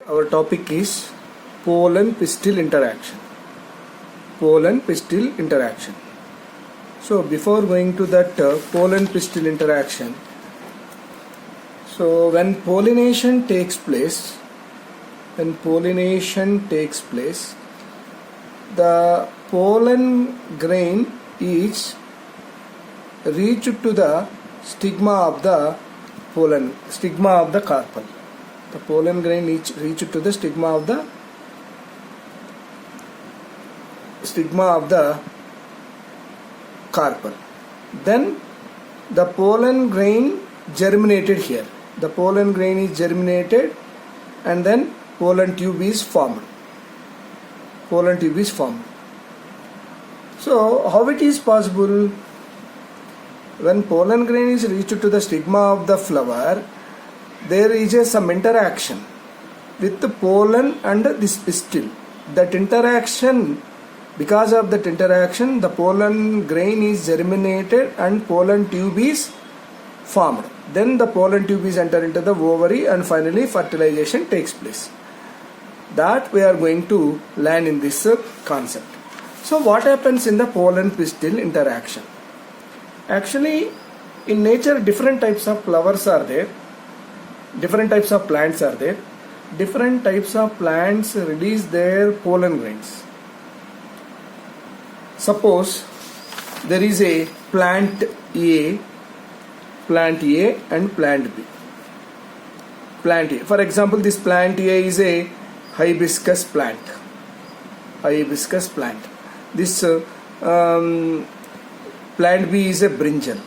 Our topic is pollen pistil interaction. Pollen pistil interaction. So before going to that pollen pistil interaction, so when pollination takes place, the pollen grain is reached to the stigma of the carpel. The pollen grain is reached to the stigma of the carpel. Then the pollen grain germinated here. The pollen grain is germinated and then pollen tube is formed. So how it is possible? When pollen grain is reached to the stigma of the flower, there is some interaction with the pollen and this pistil. Because of that interaction, the pollen grain is germinated and pollen tube is formed. Then the pollen tube is entered into the ovary and finally fertilization takes place. That we are going to learn in this concept. So what happens in the pollen pistil interaction? Actually, in nature different types of flowers are there. Different types of plants are there. Different types of plants release their pollen grains. Suppose there is a plant A and plant B. Plant A. For example, this plant A is a hibiscus plant. This plant B is a brinjal.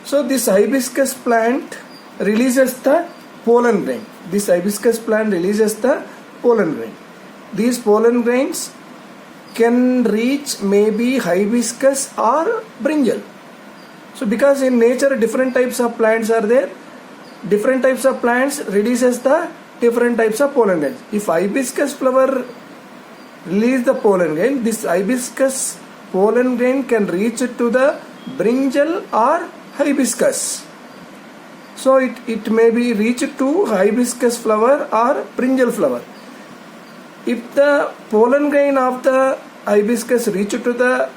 So this hibiscus plant releases the pollen grain. These pollen grains can reach maybe hibiscus or brinjal. So because in nature different types of plants are there, different types of plants releases the different types of pollen grains. If hibiscus flower release the pollen grain, this hibiscus pollen grain can reach to the brinjal or hibiscus. So it may be reached to hibiscus flower or brinjal flower. If the pollen grain of the hibiscus reach to the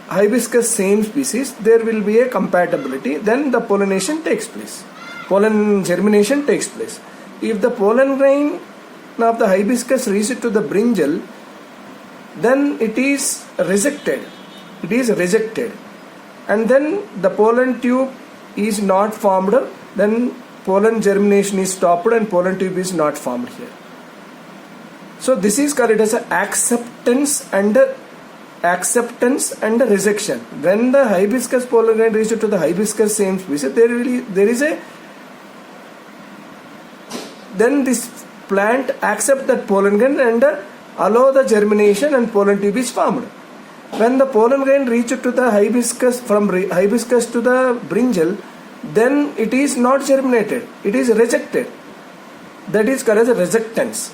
hibiscus same species, there will be a compatibility. Then the pollination takes place. Pollen germination takes place. If the pollen grain of the hibiscus reach to the brinjal, then it is rejected. And then the pollen tube is not formed. Then pollen germination is stopped and pollen tube is not formed here. So this is called as acceptance and rejection. When the hibiscus pollen grain reaches to the hibiscus same species, then this plant accept that pollen grain and allow the germination and pollen tube is formed. When the pollen grain reaches to the hibiscus, from hibiscus to the brinjal, then it is not germinated, it is rejected. That is called as a rejectance.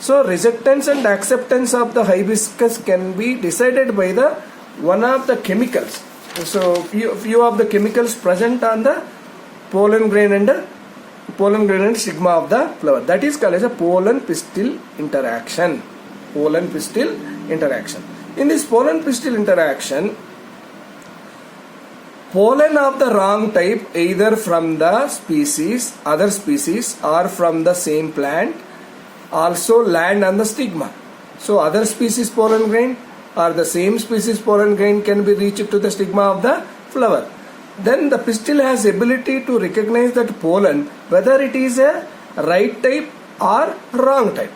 So rejectance and acceptance of the hibiscus can be decided by the one of the chemicals. So few of the chemicals present on the pollen grain and stigma of the flower. That is called as a pollen pistil interaction. In this pollen pistil interaction, pollen of the wrong type, either from the other species or from the same plant, also land on the stigma. So other species pollen grain or the same species pollen grain can be reached to the stigma of the flower. Then the pistil has ability to recognize that pollen, whether it is a right type or wrong type.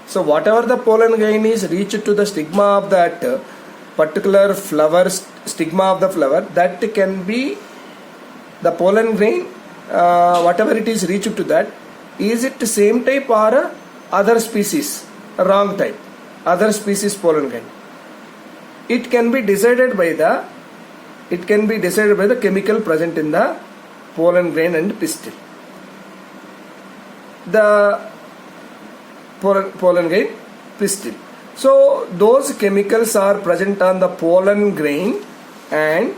So whatever the pollen grain is reached to the stigma of that particular flower, stigma of the flower, that can be the pollen grain, whatever it is reached to that, is it the same type or other species, wrong type, other species pollen grain. It can be decided by the chemical present in the pollen grain and pistil. The pollen grain pistil. So those chemicals are present on the pollen grain and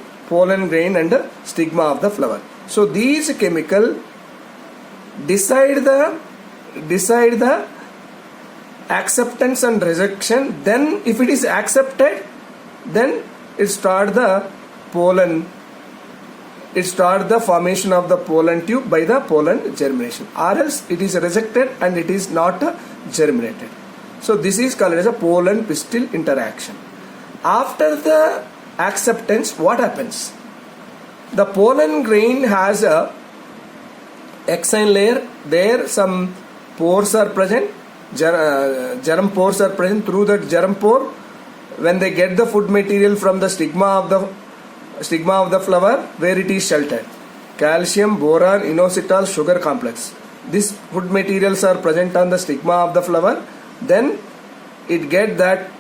stigma of the flower. So these chemical decide the acceptance and rejection. Then if it is accepted, then it start the formation of the pollen tube by the pollen germination, or else it is rejected and it is not germinated. So this is called as a pollen pistil interaction. After the acceptance, what happens? The pollen grain has a exine layer. There some pores are present, germ pores are present. Through that germ pore, when they get the food material from the stigma of the flower, where it is sheltered, calcium, boron, inositol, sugar complex, these food materials are present on the stigma of the flower. Then it get that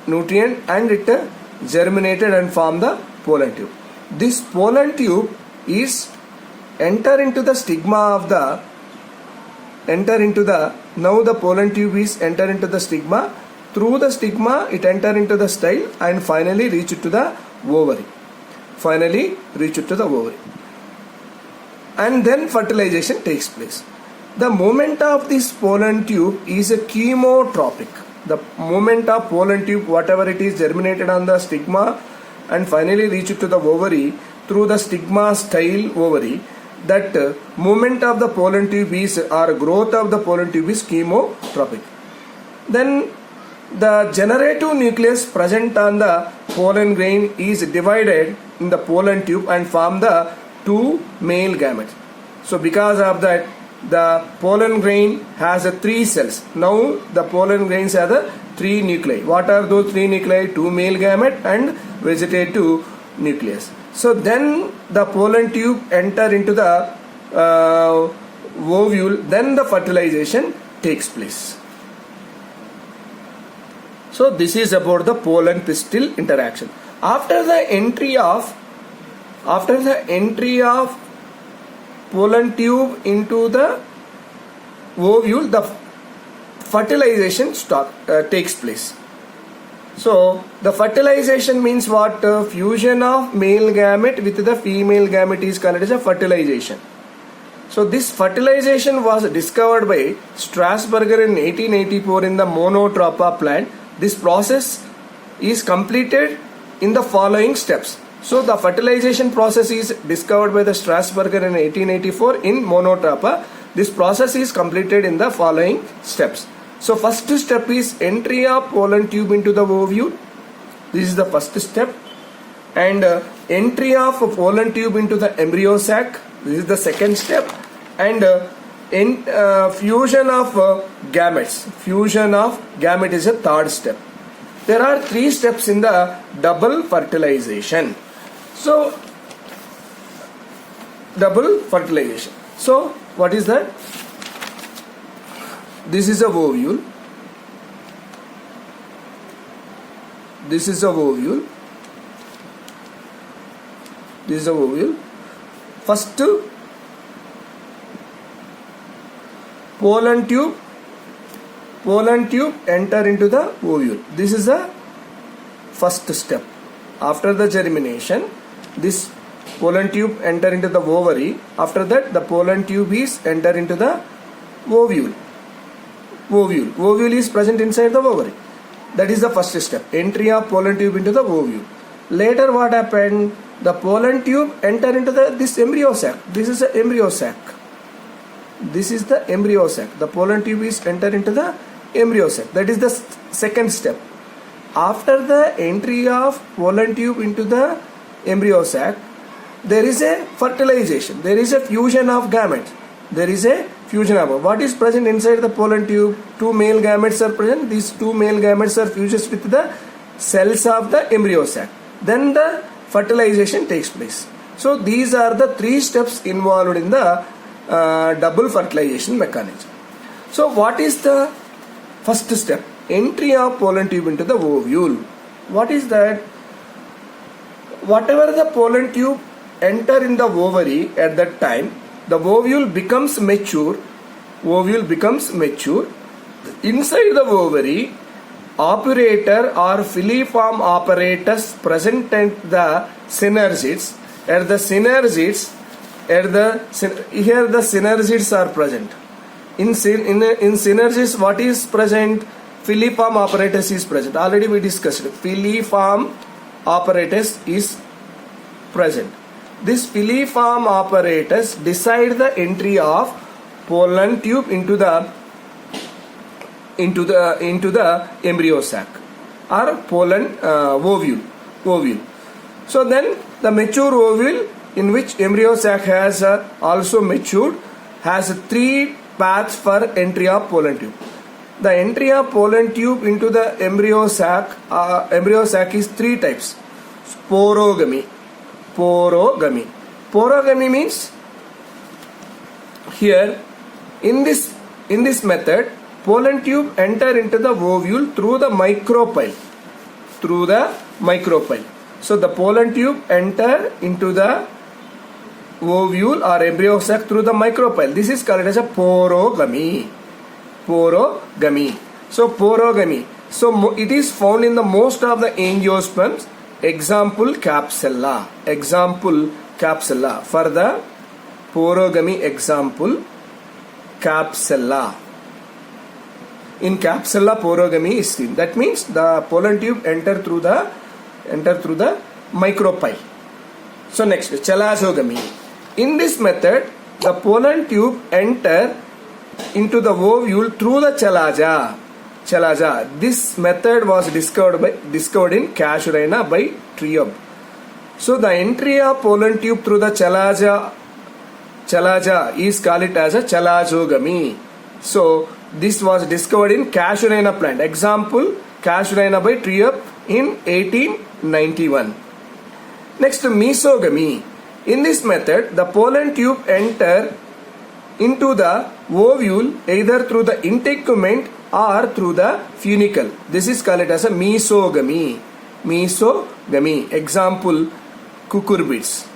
nutrient and it germinated and form the pollen tube. This pollen tube is now the pollen tube is enter into the stigma. Through the stigma it enter into the style and finally reach to the ovary. And then fertilization takes place. The movement of this pollen tube is a chemotropic. The movement of pollen tube, whatever it is germinated on the stigma and finally reach to the ovary through the stigma style ovary, that movement of the pollen tube is, or growth of the pollen tube is chemotropic. Then the generative nucleus present on the pollen grain is divided in the pollen tube and form the two male gametes. So because of that, the pollen grain has 3 cells. Now the pollen grains have the 3 nuclei. What are those 3 nuclei? 2 male gamete and vegetative nucleus. So then the pollen tube enter into the ovule. Then the fertilization takes place. So this is about the pollen pistil interaction. After the entry of pollen tube into the ovule, the fertilization takes place. So the fertilization means what? Fusion of male gamete with the female gamete is called as a fertilization. So this fertilization was discovered by Strasburger in 1884 in the Monotropa plant. This process is completed in the following steps. So the fertilization process is discovered by the Strasburger in 1884 in Monotropa. This process is completed in the following steps. So first step is entry of pollen tube into the ovule. This is the first step. And entry of pollen tube into the embryo sac. This is the second step. And fusion of gametes. Fusion of gamete is a third step. There are 3 steps in the double fertilization. So double fertilization. So what is that? This is a ovule. This is a ovule. This is a ovule. First, pollen tube enter into the ovule. This is the first step. After the germination, this pollen tube enter into the ovary. After that, the pollen tube is enter into the ovule. Ovule is present inside the ovary. That is the first step. Entry of pollen tube into the ovule. Later what happened? The pollen tube enter into this embryo sac. This is the embryo sac. This is the embryo sac. The pollen tube is enter into the embryo sac. That is the second step. After the entry of pollen tube into the embryo sac, there is a fertilization. There is a fusion of gametes. There is a fusion of what is present inside the pollen tube. 2 male gametes are present. These 2 male gametes are fused with the cells of the embryo sac. Then the fertilization takes place. So these are the 3 steps involved in the double fertilization mechanism. So what is the first step? Entry of pollen tube into the ovule. What is that? Whatever the pollen tube enter in the ovary at that time, the ovule becomes mature. Inside the ovary, operator or filiform apparatus present at the synergids. At the synergids, Here the synergids are present. In synergids, what is present? Filiform apparatus is present. Already we discussed. Filiform apparatus is present. This filiform apparatus decide the entry of pollen tube into the embryo sac or pollen ovule. So then the mature ovule, in which embryo sac has also matured, has 3 paths for entry of pollen tube. The entry of pollen tube into the embryo sac is 3 types. Porogamy. Porogamy means here in this method, pollen tube enter into the ovule through the micropyle. So the pollen tube enter into the ovule or embryo sac through the micropyle. This is called as a porogamy. So porogamy. So it is found in the most of the angiosperms. Example Capsella. For the porogamy example, Capsella. In Capsella, porogamy is seen. That means the pollen tube enter through the micropyle. So next, Chalazogamy. In this method, the pollen tube enter into the ovule through the chalaza. This method was discovered in Casuarina by Triub. So the entry of pollen tube through the chalaza is called it as a chalazogamy. So this was discovered in Casuarina plant. Example, Casuarina by Triub in 1891. Next, mesogamy. In this method, the pollen tube enter into the ovule either through the integument or through the funicle. This is called as a mesogamy. Example, cucurbids.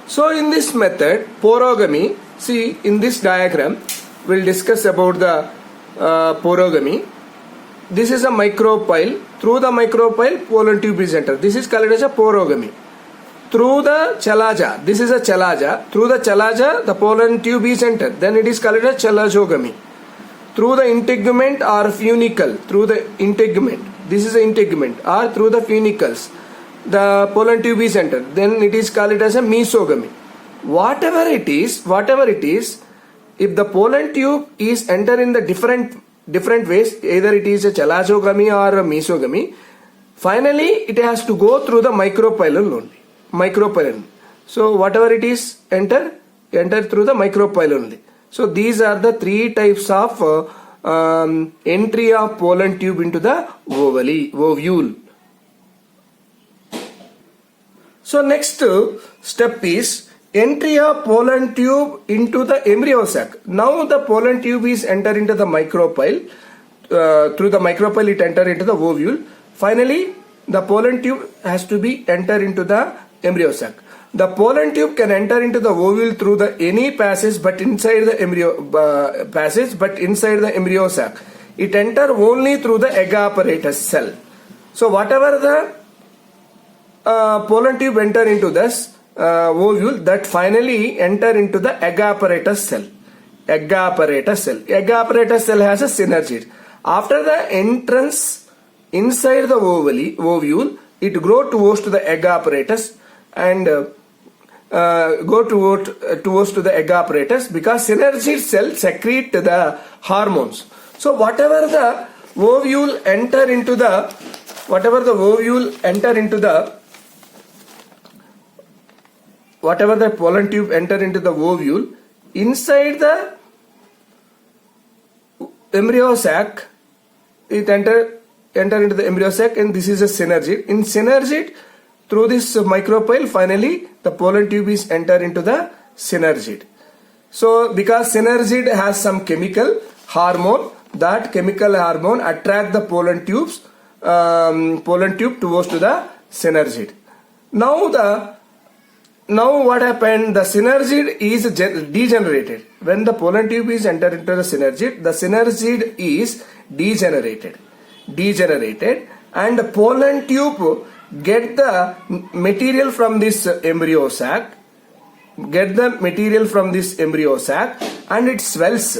So in this method, porogamy, see in this diagram, we'll discuss about the porogamy. This is a micropyle. Through the micropyle, pollen tube is entered. This is called as a porogamy. Through the chalaza, this is a chalaza. Through the chalaza, the pollen tube is entered. Then it is called as chalazogamy. Through the integument or funicle, this is the integument, or through the funicles, the pollen tube is entered. Then it is called as a mesogamy. Whatever it is, if the pollen tube is entered in the different ways, either it is a chalazogamy or a mesogamy, finally it has to go through the micropylon only. So whatever it is, enter through the micropyle only. So these are the 3 types of entry of pollen tube into the ovule. So next step is entry of pollen tube into the embryo sac. Now the pollen tube is enter into the micropyle. Through the micropyle it enter into the ovule. Finally the pollen tube has to be enter into the embryo sac. The pollen tube can enter into the ovule through the any passage but inside the embryo sac. It enter only through the egg apparatus cell. So whatever the pollen tube enter into this ovule, that finally enter into the egg apparatus cell. Egg apparatus cell has a synergid. After the entrance inside the ovule, it grow towards to the egg apparatus and go towards to the egg apparatus, because synergid cell secrete the hormones. So whatever the pollen tube enter into the ovule, inside the embryo sac, it enter into the embryo sac, and this is a synergid. In synergid, through this micropyle, finally the pollen tube is enter into the synergid. So because synergid has some chemical hormone, that chemical hormone attract the pollen tube towards to the synergid. Now what happened? The synergid is degenerated. When the pollen tube is entered into the synergid is degenerated, and the pollen tube get the material from this embryo sac, and it swells.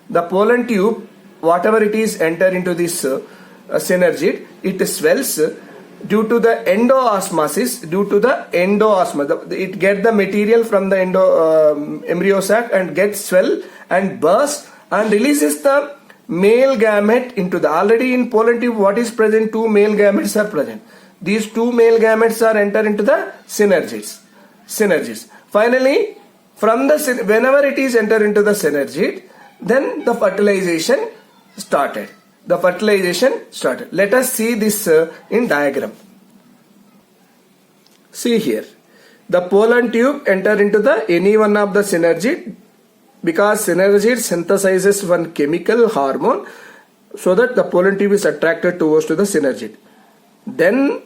The pollen tube, whatever it is, enter into this synergid, it swells due to the endoosmosis. It get the material from the embryo sac and gets swell and burst and releases the male gamete into the, already in pollen tube what is present, two male gametes are present. These two male gametes are enter into the synergids. Finally, from the whenever it is enter into the synergid, then the fertilization started. Let us see this in diagram. See here, the pollen tube enter into the any one of the synergid, because synergid synthesizes one chemical hormone so that the pollen tube is attracted towards to the synergid. Then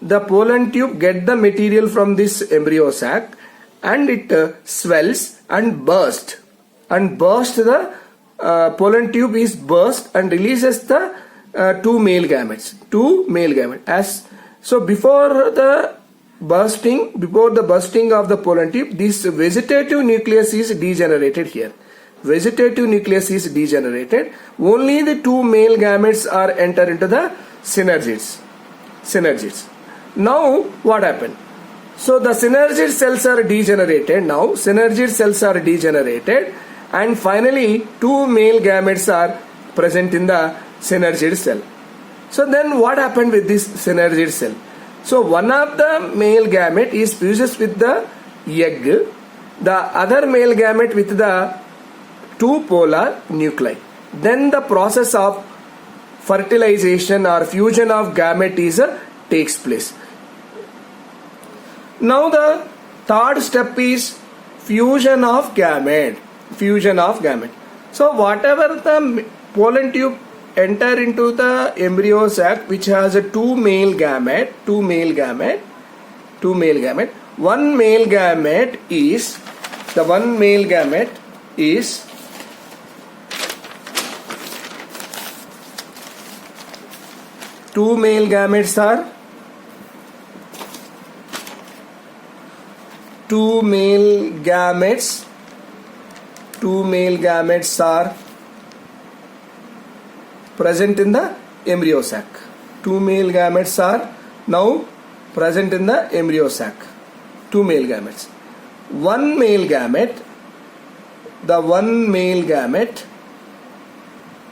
the pollen tube get the material from this embryo sac and it swells and burst. The pollen tube is burst and releases the two male gametes. So before the bursting of the pollen tube, this vegetative nucleus is degenerated here. Only the two male gametes are enter into the synergids. Now what happened? So the synergid cells are degenerated. And finally, two male gametes are present in the synergid cell. So then what happened with this synergid cell? So one of the male gamete is fuses with the egg, the other male gamete with the two polar nuclei. Then the process of fertilization or fusion of gamete takes place. Now the third step is fusion of gamete. So whatever the pollen tube enter into the embryo sac which has a two male gamete. One male gamete is two male gametes are present in the embryo sac. Two male gametes are now present in the embryo sac. One male gamete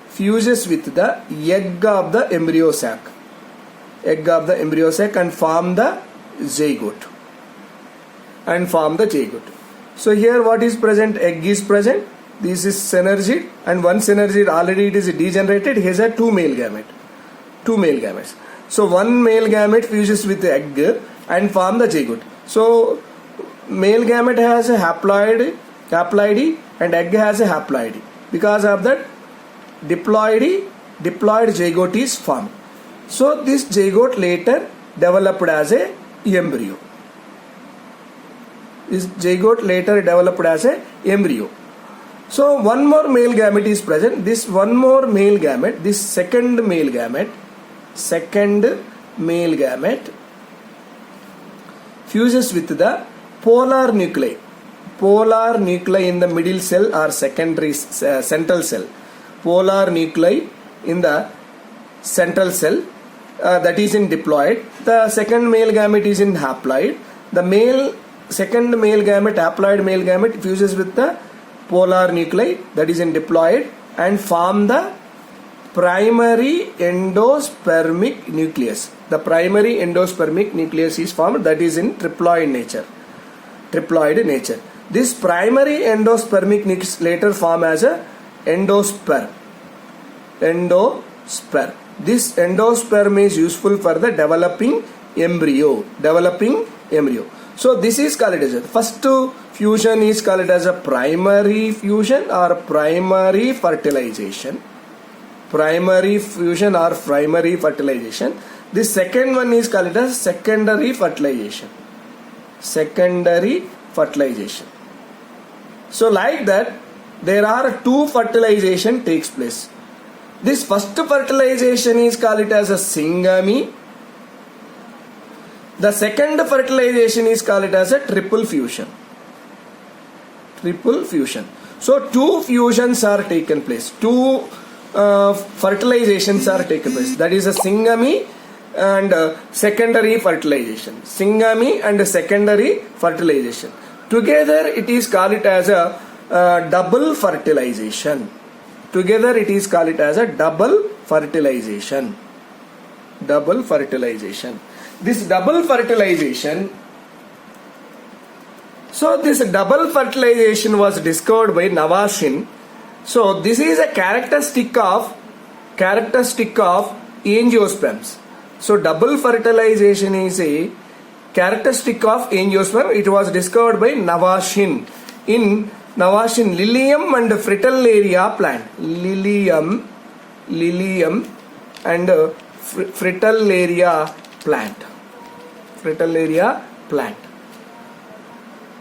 fuses with the egg of the embryo sac and form the zygote. So here what is present? Egg is present. This is synergid, and one synergid already it is degenerated. He has a two male gametes. So one male gamete fuses with the egg and form the zygote. So male gamete has a haploid and egg has a haploid. Because of that, diploid zygote is formed. So this zygote later developed as a embryo. So one more male gamete is present. This second male gamete fuses with the polar nuclei in the middle cell or central cell. Polar nuclei in the central cell, that is in diploid. The second male gamete is in haploid. The second male gamete, haploid male gamete, fuses with the polar nuclei, that is in diploid, and form the primary endospermic nucleus. The primary endospermic nucleus is formed, that is in triploid nature. This primary endospermic nucleus later form as a endosperm. This endosperm is useful for the developing embryo. So this is called as a first fusion is called as a primary fusion or primary fertilization. This second one is called as secondary fertilization. So like that, there are two fertilization takes place. This first fertilization is called as a syngamy, The second fertilization is called as a triple fusion. Triple fusion. So two fusions are taken place. Two fertilizations are taken place. That is a syngamy and secondary fertilization. Syngamy and secondary fertilization. Together it is called it as a double fertilization. Together it is called it as a double fertilization. Double fertilization. This double fertilization. So this double fertilization was discovered by Navashin. So this is a characteristic of angiosperms. So double fertilization is a characteristic of angiosperm. It was discovered by Navashin in Navashin Lilium and Fritillaria plant. Lilium and Fritillaria plant. Fritillaria plant.